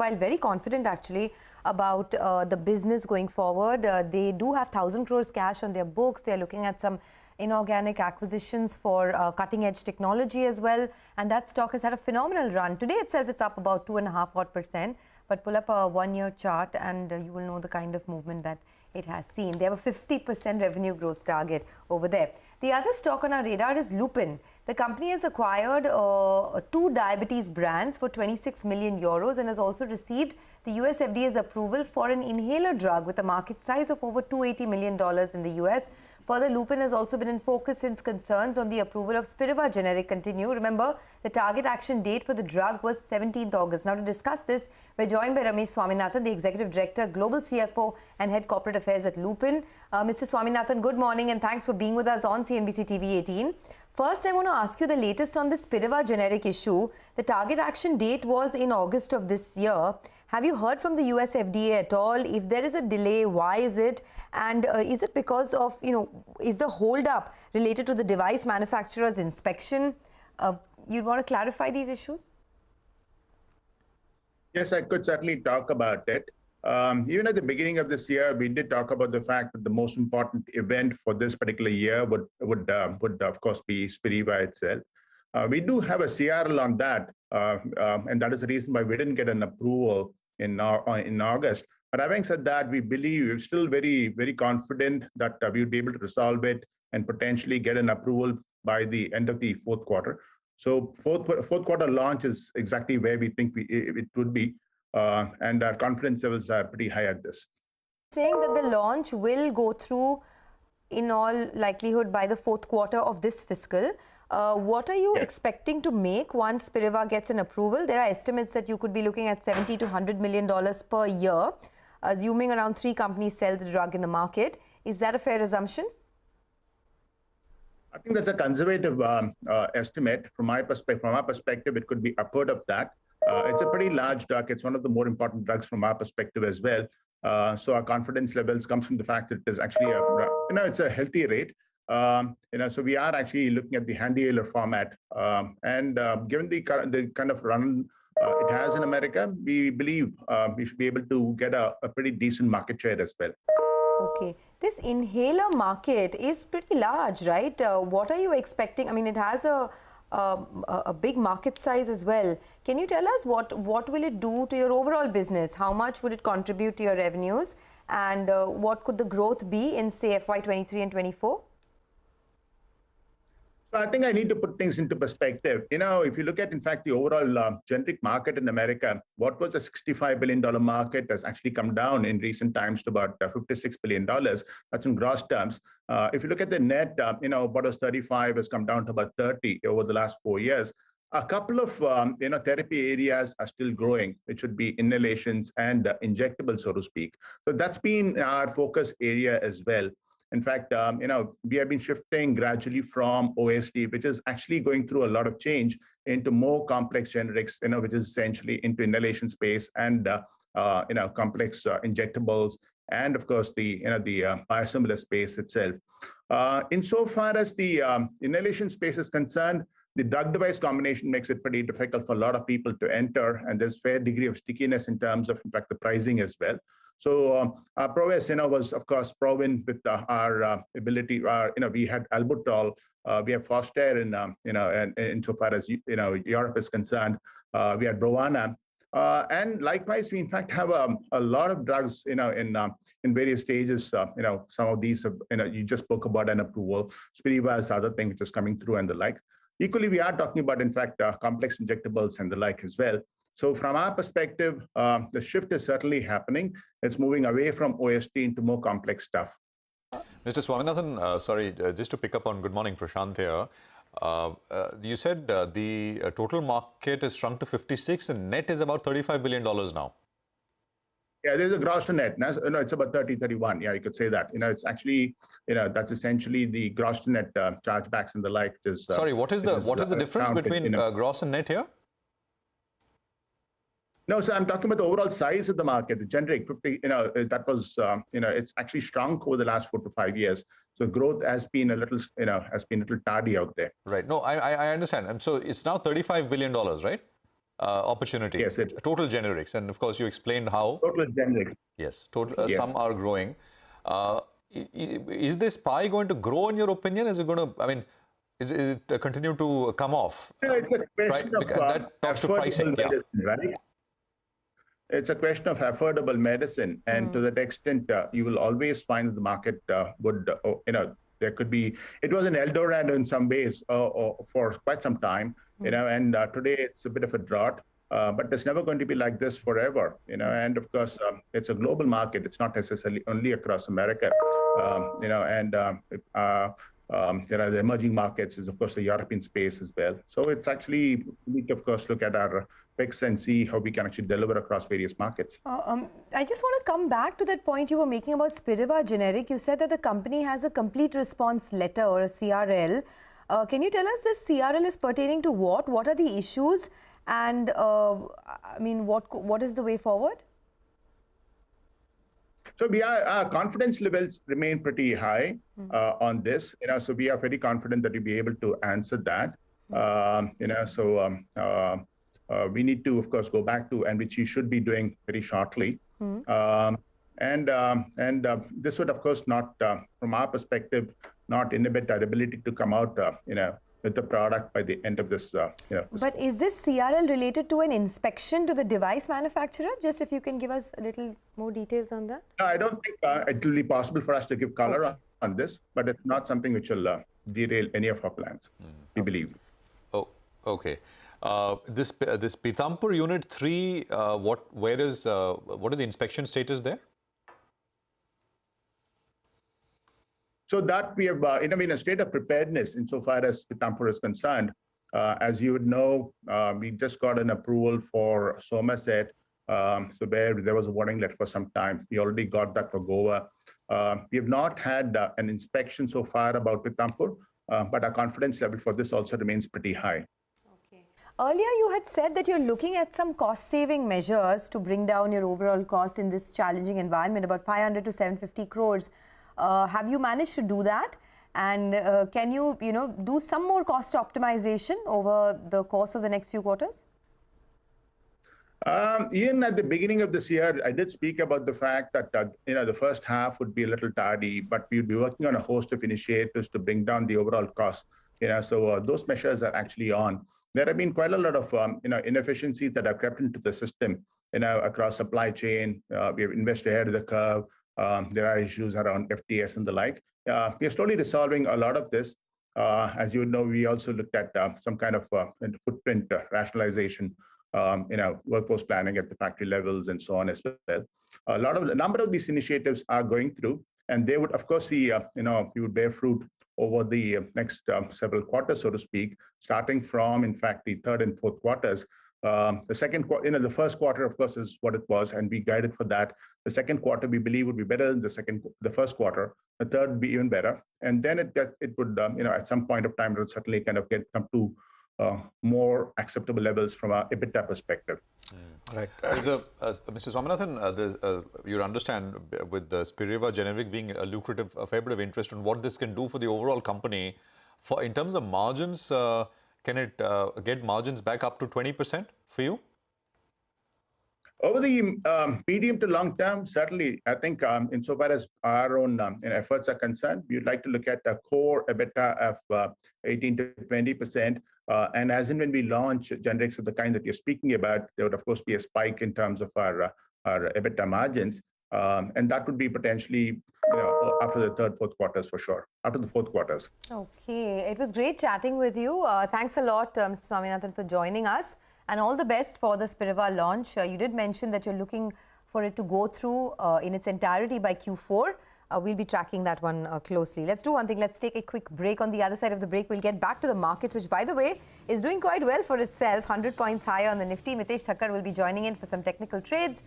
Automobile very confident actually about the business going forward. They do have 1,000 crores cash on their books. They're looking at some inorganic acquisitions for cutting-edge technology as well. And that stock has had a phenomenal run. Today itself, it's up about 2.5%. But pull up a one-year chart and you will know the kind of movement that it has seen. They have a 50% revenue growth target over there. The other stock on our radar is Lupin. The company has acquired 2 diabetes brands for 26 million euros and has also received the US FDA's approval for an inhaler drug with a market size of over $280 million in the US. Further, Lupin has also been in focus since concerns on the approval of Spiriva Generic continue. Remember, the target action date for the drug was 17th August. Now, to discuss this, we're joined by Ramesh Swaminathan, the Executive Director, Global CFO and Head Corporate Affairs at Lupin. Mr. Swaminathan, good morning and thanks for being with us on CNBC TV18. First, I want to ask you the latest on the Spiriva Generic issue. The target action date was in August of this year. Have you heard from the US FDA at all? If there is a delay, why is it? And is it because of, is the hold-up related to the device manufacturer's inspection? You'd want to clarify these issues? Yes, I could certainly talk about it. Even at the beginning of this year, we did talk about the fact that the most important event for this particular year would of course be Spiriva itself. We do have a CRL on that, and that is the reason why we didn't get an approval in August. But having said that, we believe we're still very, very confident that we'll be able to resolve it and potentially get an approval by the end of the fourth quarter. So fourth quarter launch is exactly where we think it would be. And our confidence levels are pretty high at this. Saying that the launch will go through in all likelihood by the fourth quarter of this fiscal. What are you expecting to make once Spiriva gets an approval? There are estimates that you could be looking at $70 to $100 million per year, assuming around 3 companies sell the drug in the market. Is that a fair assumption? I think that's a conservative estimate. From our perspective, it could be upward of that. It's a pretty large drug. It's one of the more important drugs from our perspective as well. So our confidence levels comes from the fact that it is actually it's a healthy rate. So we are actually looking at the handler format, and given the kind of run it has in America, we believe we should be able to get a pretty decent market share as well. Okay, this inhaler market is pretty large, right? What are you expecting? I mean, it has a big market size as well. Can you tell us what will it do to your overall business? How much would it contribute to your revenues? And what could the growth be in, say, FY23 and 24? So I think I need to put things into perspective. If you look at, in fact, the overall generic market in America, what was a $65 billion market has actually come down in recent times to about $56 billion. That's in gross terms. If you look at the net, what was 35 has come down to about 30 over the last 4 years. A couple of therapy areas are still growing. It should be inhalations and injectables, so to speak. So that's been our focus area as well. In fact, we have been shifting gradually from OSD, which is actually going through a lot of change, into more complex generics, which is essentially into inhalation space and complex injectables, and of course the biosimilar space itself. Insofar as the inhalation space is concerned, the drug-device combination makes it pretty difficult for a lot of people to enter, and there's fair degree of stickiness in terms of, in fact, the pricing as well. So our progress, was of course proven with our ability. We had albuterol, we have Foster in insofar as Europe is concerned. We had Brovana, and likewise we in fact have a lot of drugs in various stages. Some of these you just spoke about an approval. Spiriva is the other thing which is coming through and the like. Equally, we are talking about, in fact, complex injectables and the like as well. So from our perspective, the shift is certainly happening. It's moving away from OSD into more complex stuff. Mr. Swaminathan, sorry, just to pick up on good morning, Prashant here. You said the total market is shrunk to 56 and net is about $35 billion now. Yeah, there's a gross to net. No, it's about 30, 31. Yeah, you could say that. It's actually, that's essentially the gross to net chargebacks and the like. Sorry, what is the difference between gross and net here? No, so I'm talking about the overall size of the market, the generic, that was, it's actually shrunk over the last 4 to 5 years. So growth has been a little, tardy out there. Right. No, I understand. And so it's now $35 billion, right? opportunity. Yes, Total generics. And of course, you explained how. total generics. Yes, total, Yes. some are growing. Is this pie going to grow in your opinion? Is it going to, I mean, is it continue to come off? No, it's a question of that talks to pricing. affordable medicine, right? It's a question of affordable medicine, and to that extent, you will always find that the market would, there could be. It was an Eldorado in some ways for quite some time, and today it's a bit of a drought. But it's never going to be like this forever, And of course, it's a global market. It's not necessarily only across America, the emerging markets is, of course, the European space as well. So it's actually, we need to, of course, look at our picks and see how we can actually deliver across various markets. I just want to come back to that point you were making about Spiriva Generic. You said that the company has a complete response letter or a CRL. Can you tell us this CRL is pertaining to what? What are the issues? And what is the way forward? So our confidence levels remain pretty high on this. So we are very confident that we'll be able to answer that. We need to, of course, go back to, and which you should be doing very shortly. This would, of course, not, from our perspective, not inhibit our ability to come out, with the product by the end of this. But is this CRL related to an inspection to the device manufacturer? Just if you can give us a little more details on that. No, I don't think it will be possible for us to give color on this, but it's not something which will derail any of our plans, we believe. Oh, okay. This Pithampur Unit 3, what is the inspection status there? So that we have, in a state of preparedness insofar as Pithampur is concerned. As you would know, we just got an approval for Somerset, so there was a warning letter for some time. We already got that for Goa. We have not had an inspection so far about Pithampur, but our confidence level for this also remains pretty high. Okay. Earlier, you had said that you're looking at some cost-saving measures to bring down your overall cost in this challenging environment, about 500 to 750 crores. Have you managed to do that? And can you, do some more cost optimization over the course of the next few quarters? Even at the beginning of this year, I did speak about the fact that, the first half would be a little tardy, but we'd be working on a host of initiatives to bring down the overall cost. So those measures are actually on. There have been quite a lot of, inefficiencies that have crept into the system, across supply chain. We have invested ahead of the curve. There are issues around FTS and the like. We are slowly resolving a lot of this. As you know, we also looked at some kind of footprint rationalization, workforce planning at the factory levels and so on as well. A number of these initiatives are going through, and they would, of course, see, we would bear fruit over the next several quarters, so to speak, starting from, in fact, the third and fourth quarters. The second quarter, the first quarter, of course, is what it was, and we guided for that. The second quarter, we believe, would be better than the first quarter. The third would be even better, and then it would, at some point of time, it would certainly kind of come to more acceptable levels from an EBITDA perspective. Right. Mr. Swaminathan, you understand with the Spiriva Generic being a lucrative, a fair bit of interest on what this can do for the overall company. In terms of margins, can it get margins back up to 20% for you? Over the medium to long term, certainly, I think insofar as our own efforts are concerned, we'd like to look at a core EBITDA of 18 to 20%. And as and when we launch generics of the kind that you're speaking about, there would, of course, be a spike in terms of our EBITDA margins. And that would be potentially, after the third, fourth quarters for sure, after the fourth quarters. Okay. It was great chatting with you. Thanks a lot, Mr. Swaminathan, for joining us. And all the best for the Spiriva launch. You did mention that you're looking for it to go through in its entirety by Q4. We'll be tracking that one closely. Let's do one thing. Let's take a quick break. On the other side of the break, we'll get back to the markets, which, by the way, is doing quite well for itself. 100 points higher on the Nifty. Mitesh Thakkar will be joining in for some technical trades.